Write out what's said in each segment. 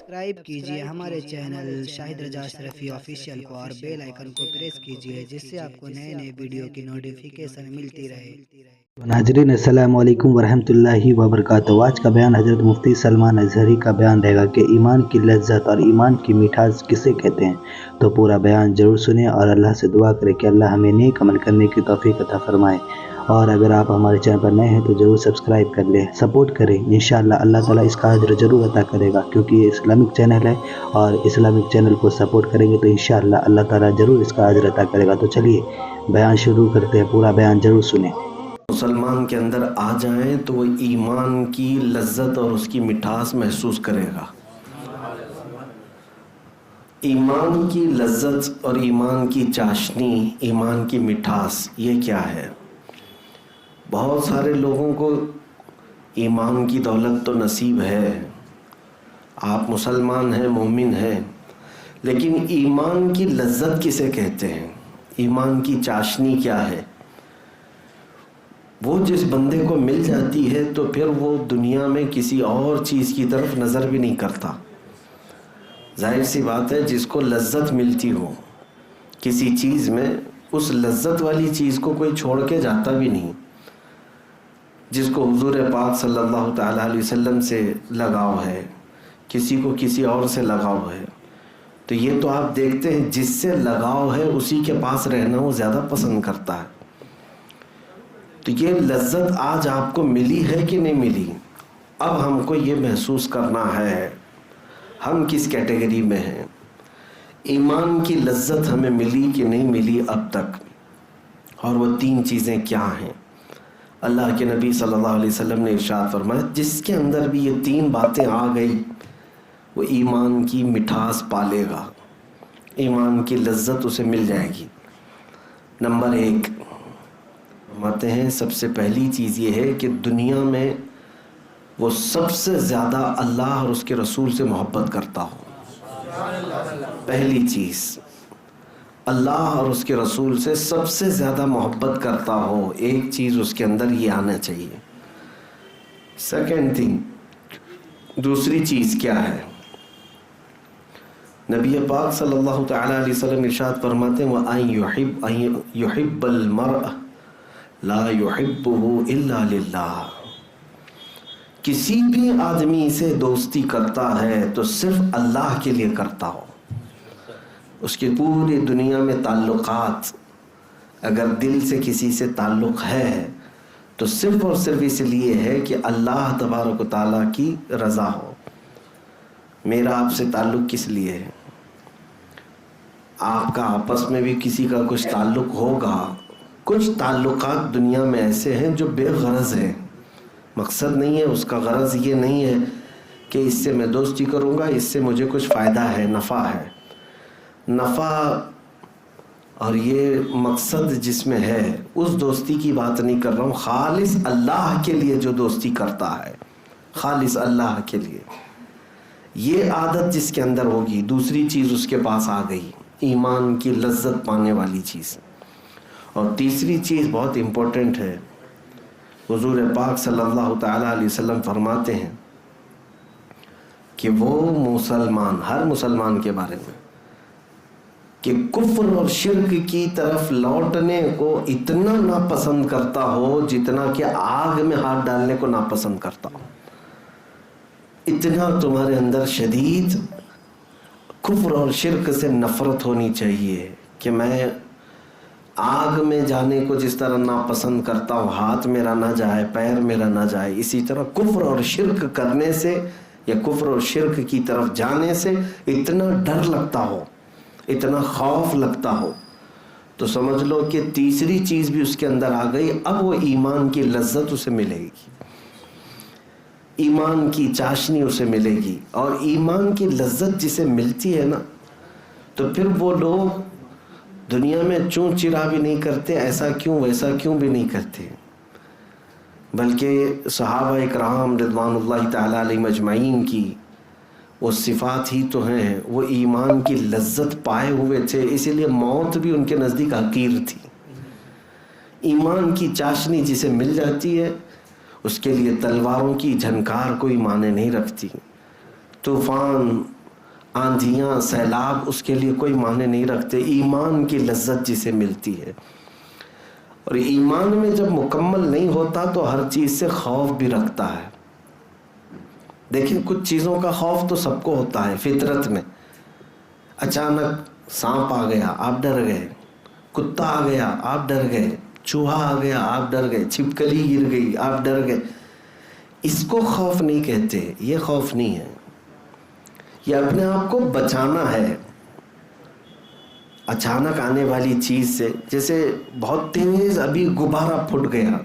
Subscribe کیجیے ہمارے channel شاہد رجا اشرفی آفیشیل کو اور بیل آئیکن کو پریس کیجیے جس سے آپ کو نئے نئے ویڈیو کی نوٹیفیکیشن ملتی رہے۔ ناظرین السلام علیکم ورحمۃ اللہ وبرکاتہ۔ آج کا بیان حضرت مفتی سلمان اظہری کا بیان رہے گا کہ ایمان کی لذت اور ایمان کی مٹھاس کسے کہتے ہیں، تو پورا بیان ضرور سنیں اور اللہ سے دعا کریں کہ اللہ ہمیں نیک عمل کرنے کی توفیق عطا فرمائے۔ اور اگر آپ ہمارے چینل پر نئے ہیں تو ضرور سبسکرائب کر لیں، سپورٹ کریں، انشاءاللہ اللہ تعالیٰ اس کا اجر ضرور عطا کرے گا، کیونکہ یہ اسلامک چینل ہے اور اسلامک چینل کو سپورٹ کریں گے تو انشاءاللہ اللہ تعالیٰ ضرور اس کا اجر عطا کرے گا۔ تو چلیے بیان شروع کرتے ہیں، پورا بیان ضرور سنیں۔ مسلمان کے اندر آ جائیں تو وہ ایمان کی لذت اور اس کی مٹھاس محسوس کرے گا۔ ایمان کی لذت اور ایمان کی چاشنی، ایمان کی مٹھاس، یہ کیا ہے؟ بہت سارے لوگوں کو ایمان کی دولت تو نصیب ہے، آپ مسلمان ہیں، مومن ہیں، لیکن ایمان کی لذت کسے کہتے ہیں؟ ایمان کی چاشنی کیا ہے؟ وہ جس بندے کو مل جاتی ہے تو پھر وہ دنیا میں کسی اور چیز کی طرف نظر بھی نہیں کرتا۔ ظاہر سی بات ہے، جس کو لذت ملتی ہو کسی چیز میں، اس لذت والی چیز کو کوئی چھوڑ کے جاتا بھی نہیں۔ جس کو حضور پاک صلی اللہ تعالیٰ علیہ وسلم سے لگاؤ ہے، کسی کو کسی اور سے لگاؤ ہے، تو یہ تو آپ دیکھتے ہیں جس سے لگاؤ ہے اسی کے پاس رہنا وہ زیادہ پسند کرتا ہے۔ تو یہ لذت آج آپ کو ملی ہے کہ نہیں ملی؟ اب ہم کو یہ محسوس کرنا ہے ہم کس کیٹیگری میں ہیں، ایمان کی لذت ہمیں ملی کہ نہیں ملی اب تک، اور وہ تین چیزیں کیا ہیں؟ اللہ کے نبی صلی اللہ علیہ وسلم نے ارشاد فرمایا جس کے اندر بھی یہ تین باتیں آ گئی وہ ایمان کی مٹھاس پالے گا، ایمان کی لذت اسے مل جائے گی۔ نمبر 1 فرماتے ہیں، سب سے پہلی چیز یہ ہے کہ دنیا میں وہ سب سے زیادہ اللہ اور اس کے رسول سے محبت کرتا ہو۔ پہلی چیز، اللہ اور اس کے رسول سے سب سے زیادہ محبت کرتا ہو، ایک چیز اس کے اندر یہ آنا چاہیے۔ سیکنڈ تھنگ، دوسری چیز کیا ہے؟ نبی پاک صلی اللہ تعالیٰ علیہ وسلم ارشاد فرماتے ہیں وَأَن يُحِبَّ الْمَرْءَ لا يُحِبُّهُ إِلَّا لِلَّهِ، کسی بھی آدمی سے دوستی کرتا ہے تو صرف اللہ کے لیے کرتا ہو۔ اس کی پوری دنیا میں تعلقات، اگر دل سے کسی سے تعلق ہے تو صرف اور صرف اس لیے ہے کہ اللہ تبارک و تعالیٰ کی رضا ہو۔ میرا آپ سے تعلق کس لیے ہے؟ آپ کا آپس میں بھی کسی کا کچھ تعلق ہوگا۔ کچھ تعلقات دنیا میں ایسے ہیں جو بے غرض ہیں، مقصد نہیں ہے اس کا، غرض یہ نہیں ہے کہ اس سے میں دوستی کروں گا، اس سے مجھے کچھ فائدہ ہے، نفع ہے۔ نفع اور یہ مقصد جس میں ہے اس دوستی کی بات نہیں کر رہا ہوں، خالص اللہ کے لیے جو دوستی کرتا ہے، خالص اللہ کے لیے، یہ عادت جس کے اندر ہوگی، دوسری چیز اس کے پاس آ گئی، ایمان کی لذت پانے والی چیز۔ اور تیسری چیز بہت امپورٹنٹ ہے، حضور پاک صلی اللہ تعالیٰ علیہ وسلم فرماتے ہیں کہ وہ مسلمان، ہر مسلمان کے بارے میں، کہ کفر اور شرک کی طرف لوٹنے کو اتنا ناپسند کرتا ہو جتنا کہ آگ میں ہاتھ ڈالنے کو ناپسند کرتا ہو۔ اتنا تمہارے اندر شدید کفر اور شرک سے نفرت ہونی چاہیے کہ میں آگ میں جانے کو جس طرح ناپسند کرتا ہوں، ہاتھ میرا نہ جائے، پیر میرا نہ جائے، اسی طرح کفر اور شرک کرنے سے یا کفر اور شرک کی طرف جانے سے اتنا ڈر لگتا ہو، اتنا خوف لگتا ہو، تو سمجھ لو کہ تیسری چیز بھی اس کے اندر آ گئی، اب وہ ایمان کی لذت اسے ملے گی، ایمان کی چاشنی اسے ملے گی۔ اور ایمان کی لذت جسے ملتی ہے نا، تو پھر وہ لوگ دنیا میں چون چرا بھی نہیں کرتے، ایسا کیوں ویسا کیوں بھی نہیں کرتے، بلکہ صحابہ اکرام رضوان اللہ تعالیٰ علیہم اجمعین کی وہ صفات ہی تو ہیں، وہ ایمان کی لذت پائے ہوئے تھے، اسی لیے موت بھی ان کے نزدیک حقیر تھی۔ ایمان کی چاشنی جسے مل جاتی ہے اس کے لیے تلواروں کی جھنکار کوئی معنی نہیں رکھتی، طوفان آندھیاں، سیلاب اس کے لیے کوئی معنی نہیں رکھتے. ایمان کی لذت جسے ملتی ہے. اور ایمان میں جب مکمل نہیں ہوتا تو ہر چیز سے خوف بھی رکھتا ہے. دیکھیں کچھ چیزوں کا خوف تو سب کو ہوتا ہے فطرت میں. اچانک سانپ آ گیا آپ ڈر گئے، کتا آ گیا آپ ڈر گئے، چوہا آ گیا آپ ڈر گئے، چھپکلی گر گئی آپ ڈر گئے. اس کو خوف نہیں کہتے، یہ خوف نہیں ہے. یہ اپنے آپ کو بچانا ہے اچانک آنے والی چیز سے. جیسے بہت تیز ابھی غبارہ پھٹ گیا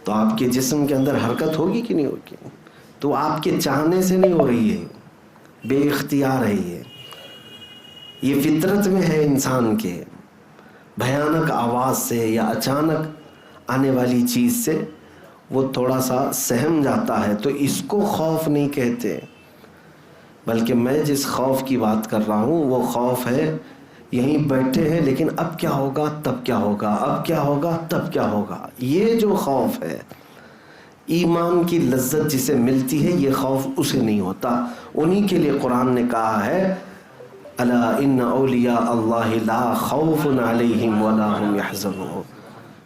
تو آپ کے جسم کے اندر حرکت ہوگی کہ نہیں ہوگی؟ تو آپ کے چاہنے سے نہیں ہو رہی ہے، بے اختیار ہے. یہ فطرت میں ہے انسان کے. بھیانک آواز سے یا اچانک آنے والی چیز سے وہ تھوڑا سا سہم جاتا ہے. تو اس کو خوف نہیں کہتے، بلکہ میں جس خوف کی بات کر رہا ہوں وہ خوف ہے یہیں بیٹھے ہیں لیکن اب کیا ہوگا تب کیا ہوگا، اب کیا ہوگا تب کیا ہوگا. یہ جو خوف ہے ایمان کی لذت جسے ملتی ہے، یہ خوف اسے نہیں ہوتا. انہی کے لیے قرآن نے کہا ہے الا ان اولیاء اللہ لا خوف علیہم ولا هم يحزنون.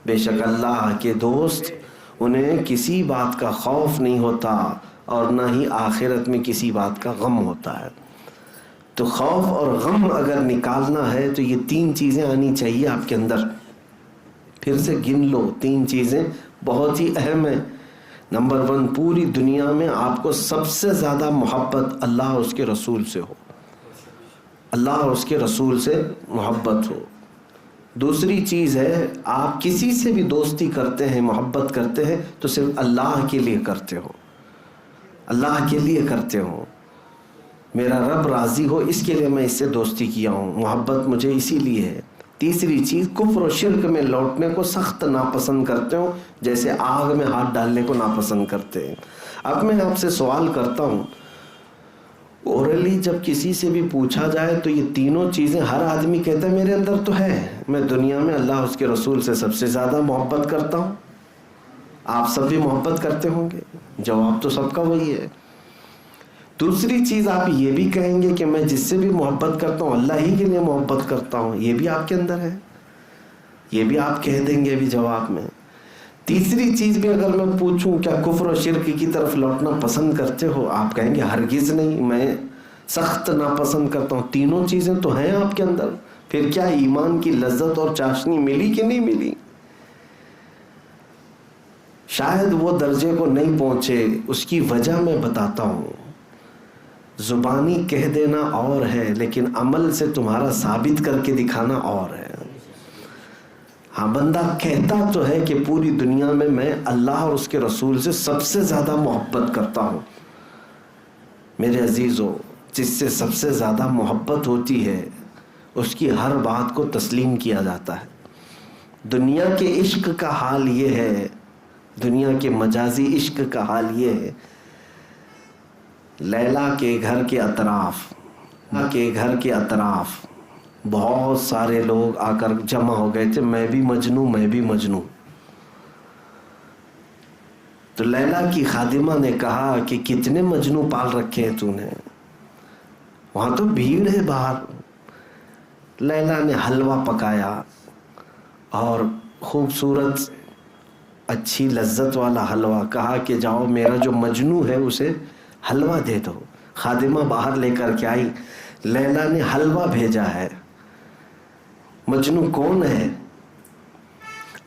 بے شک اللہ کے دوست انہیں کسی بات کا خوف نہیں ہوتا اور نہ ہی آخرت میں کسی بات کا غم ہوتا ہے. تو خوف اور غم اگر نکالنا ہے تو یہ 3 چیزیں آنی چاہیے آپ کے اندر. پھر سے گن لو 3 چیزیں بہت ہی اہم ہیں. نمبر 1، پوری دنیا میں آپ کو سب سے زیادہ محبت اللہ اور اس کے رسول سے ہو، اللہ اور اس کے رسول سے محبت ہو. دوسری چیز ہے آپ کسی سے بھی دوستی کرتے ہیں، محبت کرتے ہیں تو صرف اللہ کے لیے کرتے ہو، اللہ کے لیے کرتے ہو. میرا رب راضی ہو اس کے لیے میں اس سے دوستی کیا ہوں، محبت مجھے اسی لیے ہے. تیسری چیز کفر و شرک میں لوٹنے کو سخت ناپسند کرتے ہو، جیسے آگ میں ہاتھ ڈالنے کو ناپسند کرتے ہیں. اب میں آپ سے سوال کرتا ہوں، اورلی جب کسی سے بھی پوچھا جائے تو یہ تینوں چیزیں ہر آدمی کہتا ہے میرے اندر تو ہے، میں دنیا میں اللہ اس کے رسول سے سب سے زیادہ محبت کرتا ہوں. آپ سب بھی محبت کرتے ہوں گے، جواب تو سب کا وہی ہے. دوسری چیز آپ یہ بھی کہیں گے کہ میں جس سے بھی محبت کرتا ہوں اللہ ہی کے لیے محبت کرتا ہوں، یہ بھی آپ کے اندر ہے، یہ بھی آپ کہہ دیں گے بھی جواب میں. تیسری چیز بھی اگر میں پوچھوں کیا کفر و شرک کی طرف لوٹنا پسند کرتے ہو، آپ کہیں گے ہرگز نہیں، میں سخت ناپسند کرتا ہوں. تینوں چیزیں تو ہیں آپ کے اندر. پھر کیا ایمان کی لذت اور چاشنی ملی کہ نہیں ملی؟ شاید وہ درجے کو نہیں پہنچے. اس کی وجہ میں بتاتا ہوں. زبانی کہہ دینا اور ہے لیکن عمل سے تمہارا ثابت کر کے دکھانا اور ہے. ہاں بندہ کہتا تو ہے کہ پوری دنیا میں اللہ اور اس کے رسول سے سب سے زیادہ محبت کرتا ہوں. میرے عزیزو، جس سے سب سے زیادہ محبت ہوتی ہے اس کی ہر بات کو تسلیم کیا جاتا ہے. دنیا کے عشق کا حال یہ ہے، دنیا کے مجازی عشق کا حال یہ ہے. لیلا کے گھر کے اطراف بہت سارے لوگ آ کر جمع ہو گئے تھے، میں بھی مجنوں. تو لیلا کی خادمہ نے کہا کہ کتنے مجنوں پال رکھے ہیں تو نے، وہاں تو بھیڑ ہے باہر. لیلا نے حلوہ پکایا اور خوبصورت اچھی لذت والا حلوہ، کہا کہ جاؤ میرا جو مجنوں ہے اسے حلوہ دے دو. خادمہ باہر لے کر کے آئی، لیلا نے حلوہ بھیجا ہے. مجنوں کون ہے؟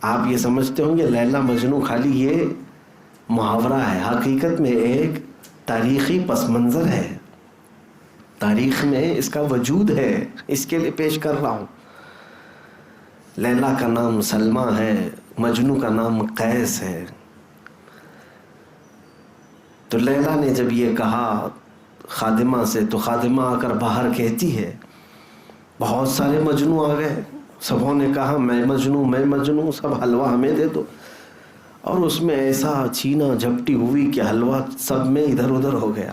آپ یہ سمجھتے ہوں گے لیلا مجنوں خالی یہ محاورہ ہے، حقیقت میں ایک تاریخی پس منظر ہے. تاریخ میں اس کا وجود ہے، اس کے لیے پیش کر رہا ہوں. لیلا کا نام سلمہ ہے، مجنوں کا نام قیس ہے. تو لیلا نے جب یہ کہا خادمہ سے تو خادمہ آ کر باہر کہتی ہے بہت سارے مجنوں آ گئے، سبوں نے کہا میں مجنوں، سب حلوہ ہمیں دے دو. اور اس میں ایسا چھینا جھپٹی ہوئی کہ حلوہ سب میں ادھر ادھر ہو گیا.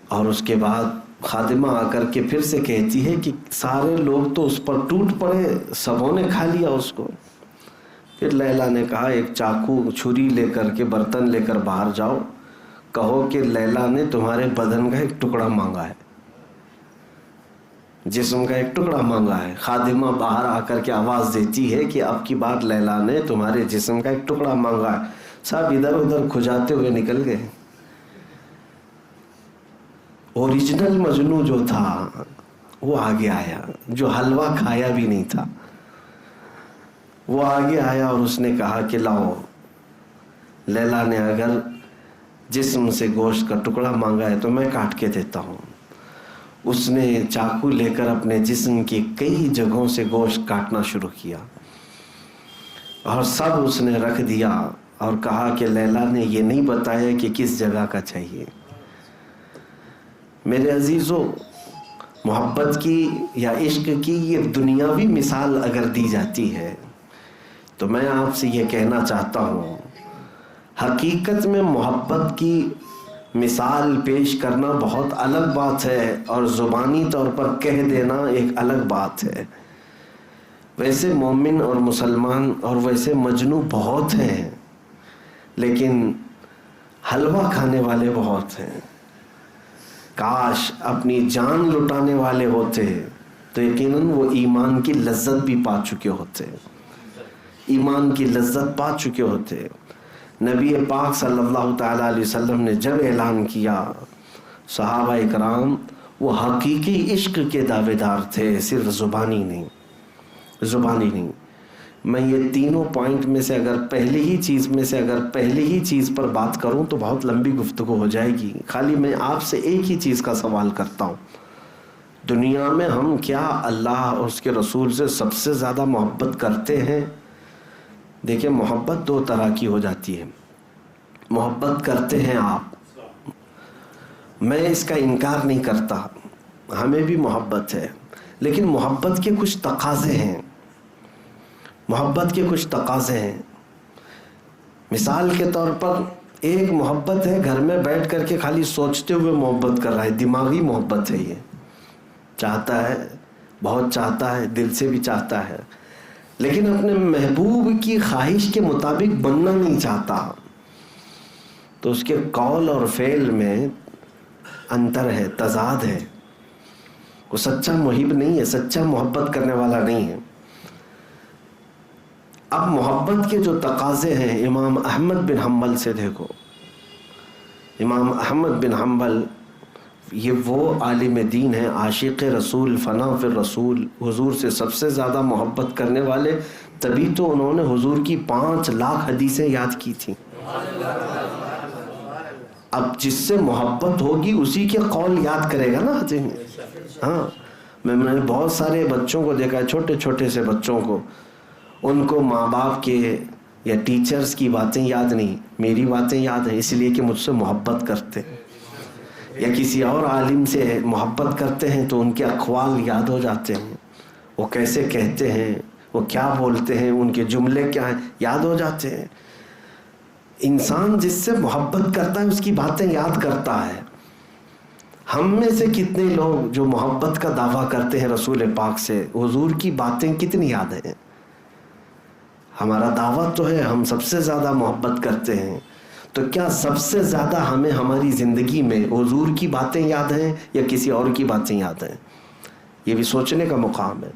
اور اس کے بعد خادمہ آ کر کے پھر سے کہتی ہے کہ سارے لوگ تو اس پر ٹوٹ پڑے، سبوں نے کھا لیا اس کو. پھر لیلا نے کہا ایک چاقو چھری لے کر کے برتن لے کر باہر جاؤ، کہو کہ لیلا نے تمہارے بدن کا ایک ٹکڑا مانگا ہے، جسم کا ایک ٹکڑا مانگا ہے۔ خادمہ باہر آ کر کے آواز دیتی ہے کہ اب کی بار لیلا نے تمہارے جسم کا ایک ٹکڑا مانگا ہے۔ صاحب ادھر ادھر کھجاتے ہوئے نکل گئے۔ اوریجنل مجنو جو تھا وہ آگے آیا، جو حلوہ کھایا بھی نہیں تھا وہ آگے آیا اور اس نے کہا کہ لاؤ، لیلا نے اگر جسم سے گوشت کا ٹکڑا مانگا ہے تو میں کاٹ کے دیتا ہوں۔ اس نے چاقو لے کر اپنے جسم کی کئی جگہوں سے گوشت کاٹنا شروع کیا اور سب اس نے رکھ دیا اور کہا کہ لیلا نے یہ نہیں بتایا کہ کس جگہ کا چاہیے۔ میرے عزیزو، محبت کی یا عشق کی یہ دنیاوی مثال اگر دی جاتی ہے تو میں آپ سے یہ کہنا چاہتا ہوں، حقیقت میں محبت کی مثال پیش کرنا بہت الگ بات ہے اور زبانی طور پر کہہ دینا ایک الگ بات ہے۔ ویسے مومن اور مسلمان اور ویسے مجنو بہت ہیں، لیکن حلوہ کھانے والے بہت ہیں۔ کاش اپنی جان لٹانے والے ہوتے تو یقیناً وہ ایمان کی لذت بھی پا چکے ہوتے، ایمان کی لذت پا چکے ہوتے۔ نبی پاک صلی اللہ تعالیٰ علیہ وسلم نے جب اعلان کیا، صحابہ اکرام وہ حقیقی عشق کے دعوے دار تھے، صرف زبانی نہیں۔ میں یہ تینوں پوائنٹ میں سے اگر پہلی ہی چیز پر بات کروں تو بہت لمبی گفتگو ہو جائے گی۔ خالی میں آپ سے ایک ہی چیز کا سوال کرتا ہوں، دنیا میں ہم کیا اللہ اور اس کے رسول سے سب سے زیادہ محبت کرتے ہیں؟ دیکھیں، محبت دو طرح کی ہو جاتی ہے۔ محبت کرتے ہیں آپ، میں اس کا انکار نہیں کرتا، ہمیں بھی محبت ہے، لیکن محبت کے کچھ تقاضے ہیں۔ مثال کے طور پر ایک محبت ہے گھر میں بیٹھ کر کے خالی سوچتے ہوئے محبت کر رہا ہے، دماغی محبت ہے، یہ چاہتا ہے، بہت چاہتا ہے، دل سے بھی چاہتا ہے، لیکن اپنے محبوب کی خواہش کے مطابق بننا نہیں چاہتا، تو اس کے قول اور فعل میں انتر ہے، تضاد ہے، وہ سچا محب نہیں ہے، سچا محبت کرنے والا نہیں ہے۔ اب محبت کے جو تقاضے ہیں امام احمد بن حنبل سے دیکھو۔ امام احمد بن حنبل یہ وہ عالم دین ہیں، عاشق رسول، فنا فی الرسول، حضور سے سب سے زیادہ محبت کرنے والے، تبھی تو انہوں نے حضور کی 5 لاکھ حدیثیں یاد کی تھیں۔ اب جس سے محبت ہوگی اسی کے قول یاد کرے گا نا۔ ہاں، میں نے بہت سارے بچوں کو دیکھا ہے، چھوٹے چھوٹے سے بچوں کو، ان کو ماں باپ کے یا ٹیچرز کی باتیں یاد نہیں، میری باتیں یاد ہیں، اس لیے کہ مجھ سے محبت کرتے، یا کسی اور عالم سے محبت کرتے ہیں تو ان کے اقوال یاد ہو جاتے ہیں، وہ کیسے کہتے ہیں، وہ کیا بولتے ہیں، ان کے جملے کیا ہیں، یاد ہو جاتے ہیں۔ انسان جس سے محبت کرتا ہے اس کی باتیں یاد کرتا ہے۔ ہم میں سے کتنے لوگ جو محبت کا دعویٰ کرتے ہیں رسول پاک سے، حضور کی باتیں کتنی یاد ہیں؟ ہمارا دعویٰ تو ہے ہم سب سے زیادہ محبت کرتے ہیں، تو کیا سب سے زیادہ ہمیں ہماری زندگی میں حضور کی باتیں یاد ہیں یا کسی اور کی باتیں یاد ہیں؟ یہ بھی سوچنے کا مقام ہے۔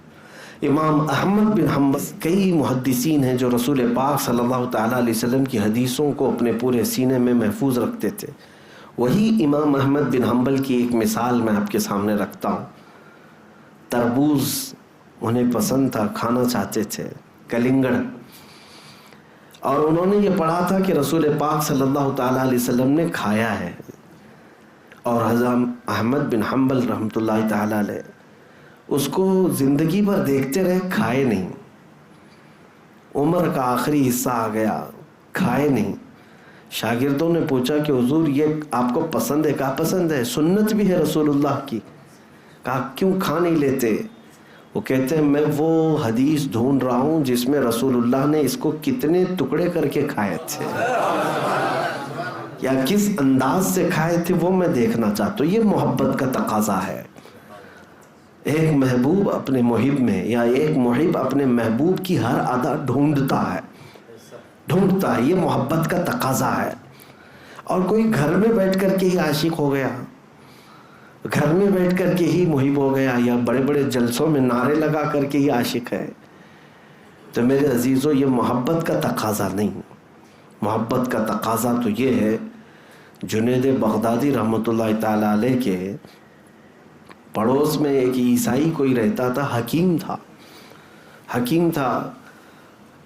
امام احمد بن حنبل، کئی محدثین ہیں جو رسول پاک صلی اللہ تعالیٰ علیہ وسلم کی حدیثوں کو اپنے پورے سینے میں محفوظ رکھتے تھے۔ وہی امام احمد بن حنبل کی ایک مثال میں آپ کے سامنے رکھتا ہوں۔ تربوز انہیں پسند تھا، کھانا چاہتے تھے، کلنگڑ، اور انہوں نے یہ پڑھا تھا کہ رسول پاک صلی اللہ تعالیٰ علیہ وسلم نے کھایا ہے، اور حضرت احمد بن حنبل رحمۃ اللہ تعالیٰ علیہ اس کو زندگی بھر دیکھتے رہے، کھائے نہیں۔ عمر کا آخری حصہ آ گیا، کھائے نہیں۔ شاگردوں نے پوچھا کہ حضور یہ آپ کو پسند ہے؟ کہا پسند ہے، سنت بھی ہے رسول اللہ کی۔ کہا کیوں کھا نہیں لیتے؟ وہ کہتے ہیں میں وہ حدیث ڈھونڈ رہا ہوں جس میں رسول اللہ نے اس کو کتنے ٹکڑے کر کے کھائے تھے یا کس انداز سے کھائے تھے، وہ میں دیکھنا چاہتا ہوں۔ یہ محبت کا تقاضا ہے۔ ایک محبوب اپنے محب میں، یا ایک محب اپنے محبوب کی ہر ادا ڈھونڈتا ہے، یہ محبت کا تقاضا ہے۔ اور کوئی گھر میں بیٹھ کر کے ہی عاشق ہو گیا، گھر میں بیٹھ کر کے ہی محب ہو گیا، یا بڑے بڑے جلسوں میں نعرے لگا کر کے ہی عاشق ہے، تو میرے عزیزو یہ محبت کا تقاضا نہیں. محبت کا تقاضا تو یہ ہے، جنید بغدادی رحمۃ اللہ تعالی علیہ کے پڑوس میں ایک عیسائی کوئی رہتا تھا، حکیم تھا.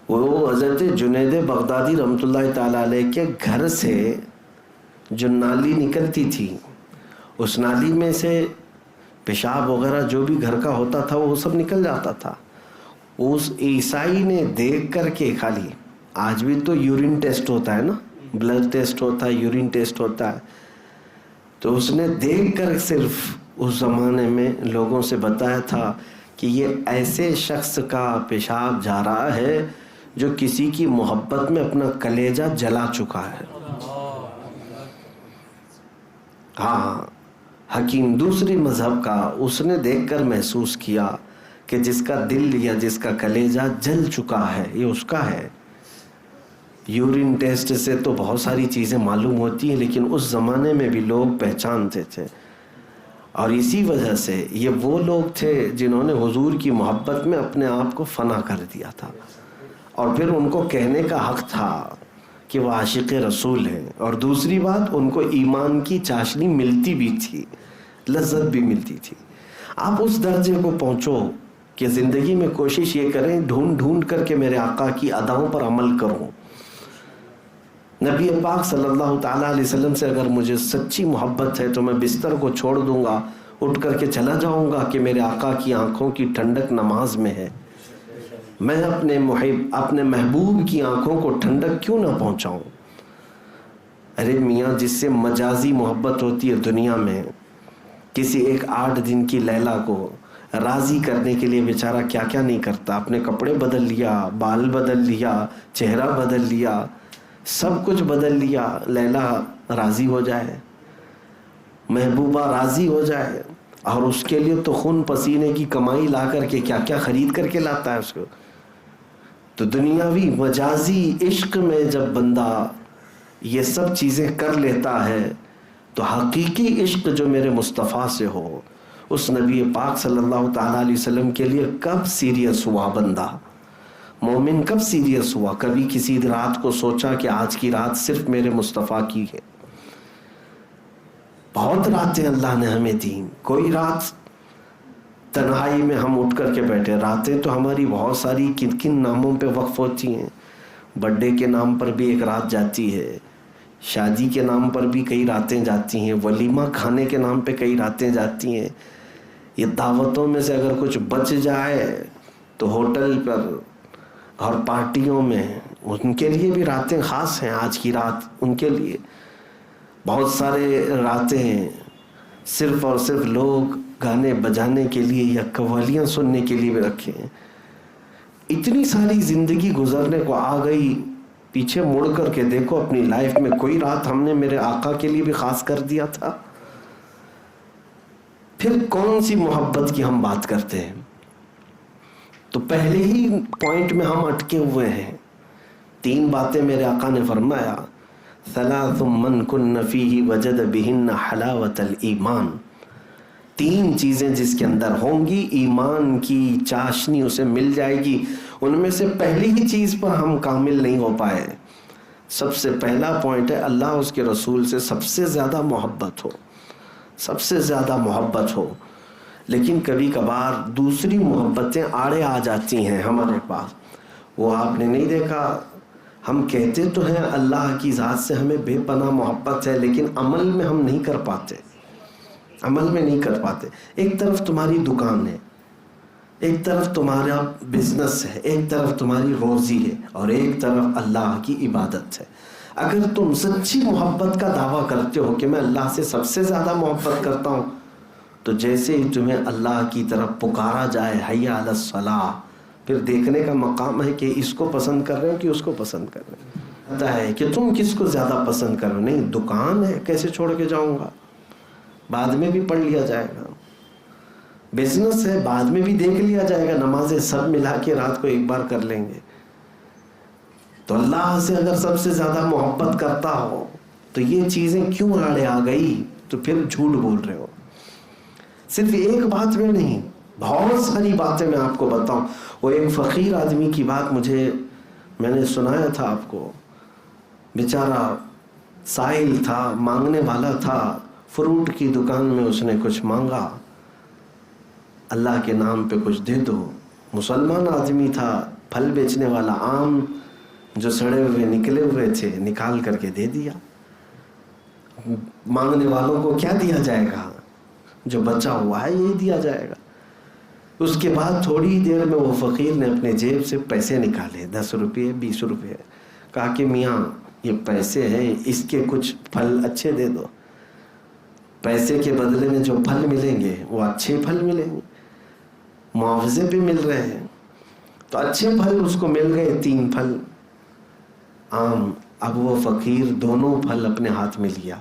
وہ حضرت جنید بغدادی رحمۃ اللہ تعالی علیہ کے گھر سے جو نالی نکلتی تھی، اس نالی میں سے پیشاب وغیرہ جو بھی گھر کا ہوتا تھا وہ سب نکل جاتا تھا. اس عیسائی نے دیکھ کر کے، خالی آج بھی تو یورین ٹیسٹ ہوتا ہے نا، بلڈ ٹیسٹ ہوتا ہے، یورین ٹیسٹ ہوتا ہے، تو اس نے دیکھ کر صرف اس زمانے میں لوگوں سے بتایا تھا کہ یہ ایسے شخص کا پیشاب جا رہا ہے جو کسی کی محبت میں اپنا کلیجہ جلا چکا ہے. ہاں، حکیم دوسری مذہب کا، اس نے دیکھ کر محسوس کیا کہ جس کا دل یا جس کا کلیجہ جل چکا ہے یہ اس کا ہے. یورین ٹیسٹ سے تو بہت ساری چیزیں معلوم ہوتی ہیں، لیکن اس زمانے میں بھی لوگ پہچانتے تھے. اور اسی وجہ سے یہ وہ لوگ تھے جنہوں نے حضور کی محبت میں اپنے آپ کو فنا کر دیا تھا، اور پھر ان کو کہنے کا حق تھا کہ وہ عاشق رسول ہیں. اور دوسری بات، ان کو ایمان کی چاشنی ملتی بھی تھی، لذت بھی ملتی تھی. آپ اس درجے کو پہنچو کہ زندگی میں کوشش یہ کریں، ڈھونڈ کر کے میرے آقا کی اداؤں پر عمل کروں. نبی پاک صلی اللہ تعالیٰ علیہ وسلم سے اگر مجھے سچی محبت ہے تو میں بستر کو چھوڑ دوں گا، اٹھ کر کے چلا جاؤں گا کہ میرے آقا کی آنکھوں کی ٹھنڈک نماز میں ہے. میں اپنے محبوب کی آنکھوں کو ٹھنڈک کیوں نہ پہنچاؤں؟ ارے میاں، جس سے مجازی محبت ہوتی ہے دنیا میں، کسی ایک 8 دن کی لیلا کو راضی کرنے کے لیے بیچارہ کیا کیا نہیں کرتا. اپنے کپڑے بدل لیا، بال بدل لیا، چہرہ بدل لیا، سب کچھ بدل لیا. لیلا راضی ہو جائے، محبوبہ راضی ہو جائے، اور اس کے لیے تو خون پسینے کی کمائی لا کر کے کیا کیا خرید کر کے لاتا ہے اس کو. تو دنیاوی مجازی عشق میں جب بندہ یہ سب چیزیں کر لیتا ہے تو حقیقی عشق جو میرے مصطفیٰ سے ہو، اس نبی پاک صلی اللہ تعالیٰ علیہ وسلم کے لیے کب سیریس ہوا بندہ؟ مومن کب سیریس ہوا؟ کبھی کسی رات کو سوچا کہ آج کی رات صرف میرے مصطفیٰ کی ہے؟ بہت راتیں اللہ نے ہمیں دی، کوئی رات تنہائی میں ہم اٹھ کر کے بیٹھے. راتیں تو ہماری بہت ساری کن کن ناموں پہ وقف ہوتی ہیں. برتھ ڈے کے نام پر بھی ایک رات جاتی ہے، شادی کے نام پر بھی کئی راتیں جاتی ہیں، ولیمہ کھانے کے نام پہ کئی راتیں جاتی ہیں. یہ دعوتوں میں سے اگر کچھ بچ جائے تو ہوٹل پر اور پارٹیوں میں ان کے لیے بھی راتیں خاص ہیں. آج کی رات ان کے لیے بہت سارے راتیں صرف اور صرف لوگ گانے بجانے کے لیے یا قوالیاں سننے کے لیے بھی رکھے ہیں. اتنی ساری زندگی گزرنے کو آ گئی، پیچھے مڑ کر کے دیکھو اپنی لائف میں کوئی رات ہم نے میرے آقا کے لیے بھی خاص کر دیا تھا؟ پھر کون سی محبت کی ہم بات کرتے ہیں؟ تو پہلے ہی پوائنٹ میں ہم اٹکے ہوئے ہیں. 3 باتیں میرے آقا نے فرمایا، ثلاث من کن فیہ وجد بہن حلاوت الایمان. 3 چیزیں جس کے اندر ہوں گی ایمان کی چاشنی اسے مل جائے گی. ان میں سے پہلی ہی چیز پر ہم کامل نہیں ہو پائے. سب سے پہلا پوائنٹ ہے اللہ اس کے رسول سے سب سے زیادہ محبت ہو، سب سے زیادہ محبت ہو. لیکن کبھی کبھار دوسری محبتیں آڑے آ جاتی ہیں ہمارے پاس. وہ آپ نے نہیں دیکھا، ہم کہتے تو ہیں اللہ کی ذات سے ہمیں بے پناہ محبت ہے، لیکن عمل میں ہم نہیں کر پاتے، عمل میں نہیں کر پاتے. ایک طرف تمہاری دکان ہے، ایک طرف تمہارا بزنس ہے، ایک طرف تمہاری روزی ہے، اور ایک طرف اللہ کی عبادت ہے. اگر تم سچی محبت کا دعویٰ کرتے ہو کہ میں اللہ سے سب سے زیادہ محبت کرتا ہوں، تو جیسے ہی تمہیں اللہ کی طرف پکارا جائے حی علی الصلاۃ، پھر دیکھنے کا مقام ہے کہ اس کو پسند کر رہے ہو کہ اس کو پسند کر رہے ہو. پتہ ہے کہ تم کس کو زیادہ پسند کر رہے ہو. نہیں، دکان ہے کیسے چھوڑ کے جاؤں گا، بعد میں بھی پڑھ لیا جائے گا. بزنس ہے بعد میں بھی دیکھ لیا جائے گا، نمازیں سب ملا کے رات کو ایک بار کر لیں گے. تو اللہ سے اگر سب سے زیادہ محبت کرتا ہو تو یہ چیزیں کیوں آڑے آ گئی؟ تو پھر جھوٹ بول رہے ہو. صرف ایک بات میں نہیں، بہت ساری باتیں میں آپ کو بتاؤں. وہ ایک فقیر آدمی کی بات میں نے سنایا تھا آپ کو. بیچارہ سائل تھا، مانگنے والا تھا. فروٹ کی دکان میں اس نے کچھ مانگا، اللہ کے نام پہ کچھ دے دو. مسلمان آدمی تھا، پھل بیچنے والا. آم جو سڑے ہوئے نکلے ہوئے تھے نکال کر کے دے دیا. مانگنے والوں کو کیا دیا جائے گا؟ جو بچا ہوا ہے یہی دیا جائے گا. اس کے بعد تھوڑی دیر میں وہ فقیر نے اپنے جیب سے پیسے نکالے، 10 روپے 20 روپے. کہا کہ میاں یہ پیسے ہیں، اس کے کچھ پھل اچھے دے دو. پیسے کے بدلے میں جو پھل ملیں گے وہ اچھے پھل ملیں گے، معاوضے پہ مل رہے ہیں. تو اچھے پھل اس کو مل گئے، 3 پھل آم. اب وہ فقیر دونوں پھل اپنے ہاتھ میں لیا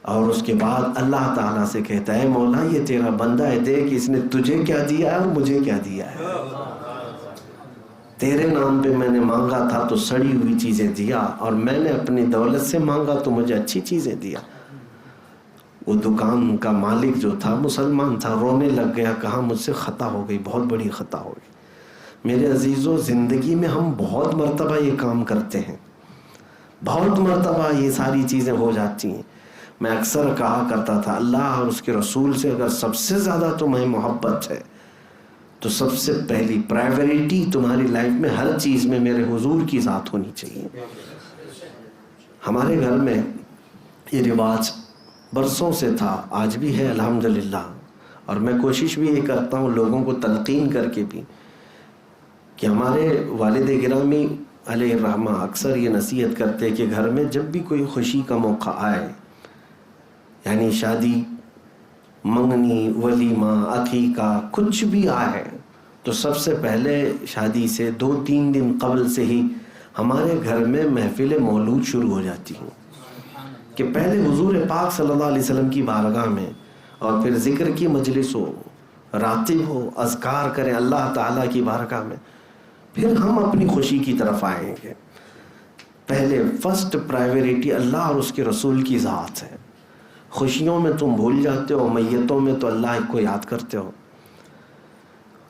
اور اس کے بعد اللہ تعالیٰ سے کہتا ہے مولا یہ تیرا بندہ ہے، دیکھ اس نے تجھے کیا دیا ہے اور مجھے کیا دیا ہے. تیرے نام پہ میں نے مانگا تھا تو سڑی ہوئی چیزیں دیا، اور میں نے اپنی دولت سے مانگا تو مجھے اچھی چیزیں دیا. وہ دکان کا مالک جو تھا مسلمان تھا، رونے لگ گیا. کہا مجھ سے خطا ہو گئی، بہت بڑی خطا ہو گئی. میرے عزیزوں، زندگی میں ہم بہت مرتبہ یہ کام کرتے ہیں، بہت مرتبہ یہ ساری چیزیں ہو جاتی ہیں. میں اکثر کہا کرتا تھا اللہ اور اس کے رسول سے اگر سب سے زیادہ تمہیں محبت ہے تو سب سے پہلی پرائیوریٹی تمہاری لائف میں ہر چیز میں میرے حضور کی ذات ہونی چاہیے. ہمارے گھر میں یہ رواج برسوں سے تھا، آج بھی ہے الحمدللہ. اور میں کوشش بھی یہ کرتا ہوں لوگوں کو تلقین کر کے بھی کہ ہمارے والد گرامی علیہ الرحمہ اکثر یہ نصیحت کرتے کہ گھر میں جب بھی کوئی خوشی کا موقع آئے، یعنی شادی، منگنی، ولیمہ، عقیقہ، کچھ بھی آئے، تو سب سے پہلے شادی سے 2-3 دن قبل سے ہی ہمارے گھر میں محفل مولود شروع ہو جاتی ہیں کہ پہلے حضور پاک صلی اللہ علیہ وسلم کی بارگاہ میں، اور پھر ذکر کی مجلس ہو، راتب ہو، اذکار کریں اللہ تعالیٰ کی بارگاہ میں، پھر ہم اپنی خوشی کی طرف آئیں گے. پہلے فرسٹ پرائیوریٹی اللہ اور اس کے رسول کی ذات ہے. خوشیوں میں تم بھول جاتے ہو، میتوں میں تو اللہ کو یاد کرتے ہو.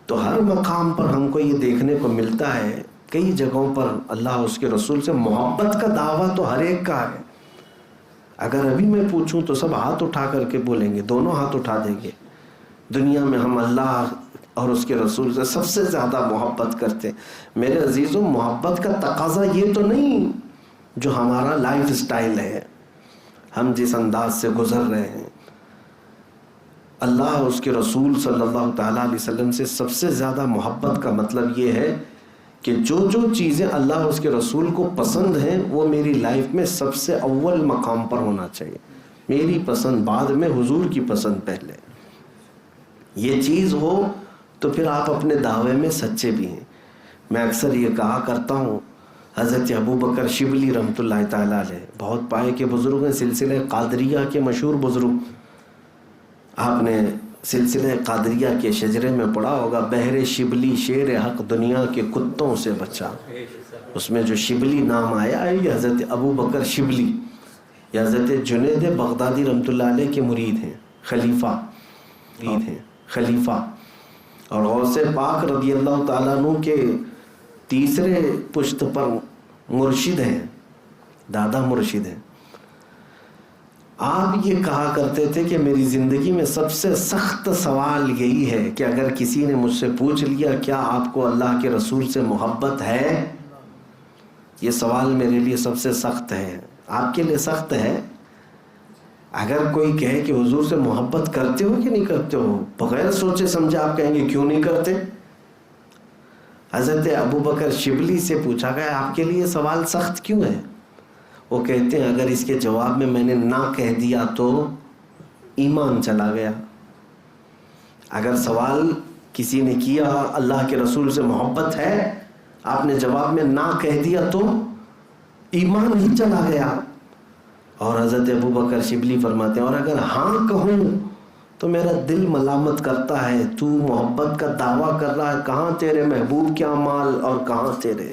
تو ہر مقام پر ہم کو یہ دیکھنے کو ملتا ہے، کئی جگہوں پر اللہ اور اس کے رسول سے محبت کا دعویٰ تو ہر ایک کا ہے. اگر ابھی میں پوچھوں تو سب ہاتھ اٹھا کر کے بولیں گے، دونوں ہاتھ اٹھا دیں گے. دنیا میں ہم اللہ اور اس کے رسول سے سب سے زیادہ محبت کرتے ہیں. میرے عزیزوں، محبت کا تقاضا یہ تو نہیں جو ہمارا لائف سٹائل ہے، ہم جس انداز سے گزر رہے ہیں. اللہ اور اس کے رسول صلی اللہ تعالیٰ علیہ وسلم سے سب سے زیادہ محبت کا مطلب یہ ہے کہ جو چیزیں اللہ اور اس کے رسول کو پسند ہیں وہ میری لائف میں سب سے اول مقام پر ہونا چاہیے. میری پسند بعد میں، حضور کی پسند پہلے. یہ چیز ہو تو پھر آپ اپنے دعوے میں سچے بھی ہیں. میں اکثر یہ کہا کرتا ہوں، حضرت ابو بکر شبلی رحمۃ اللہ تعالیٰ علیہ بہت پائے کے بزرگ ہیں، سلسلہ قادریہ کے مشہور بزرگ. آپ نے سلسلہ قادریہ کے شجرے میں پڑھا ہوگا، بہر شبلی شیر حق دنیا کے کتوں سے بچا. اس میں جو شبلی نام آیا ہے یہ حضرت ابو بکر شبلی، یہ حضرت جنید بغدادی رحمۃ اللہ علیہ کے مرید ہیں، خلیفہ اور غوث پاک رضی اللہ تعالیٰ عنہ کے تیسرے پشت پر مرشد ہیں، دادا مرشد ہیں. آپ یہ کہا کرتے تھے کہ میری زندگی میں سب سے سخت سوال یہی ہے کہ اگر کسی نے مجھ سے پوچھ لیا کیا آپ کو اللہ کے رسول سے محبت ہے، یہ سوال میرے لیے سب سے سخت ہے. آپ کے لیے سخت ہے؟ اگر کوئی کہے کہ حضور سے محبت کرتے ہو کہ نہیں کرتے ہو، بغیر سوچے سمجھے آپ کہیں گے کیوں نہیں کرتے. حضرت ابو بکر شبلی سے پوچھا گیا آپ کے لیے سوال سخت کیوں ہے؟ وہ کہتے ہیں اگر اس کے جواب میں میں نے نہ کہہ دیا تو ایمان چلا گیا. اگر سوال کسی نے کیا اللہ کے رسول سے محبت ہے، آپ نے جواب میں نہ کہہ دیا تو ایمان ہی چلا گیا. اور حضرت ابو بکر شبلی فرماتے ہیں اور اگر ہاں کہوں تو میرا دل ملامت کرتا ہے، تو محبت کا دعویٰ کر رہا ہے، کہاں تیرے محبوب کے اعمال اور کہاں تیرے.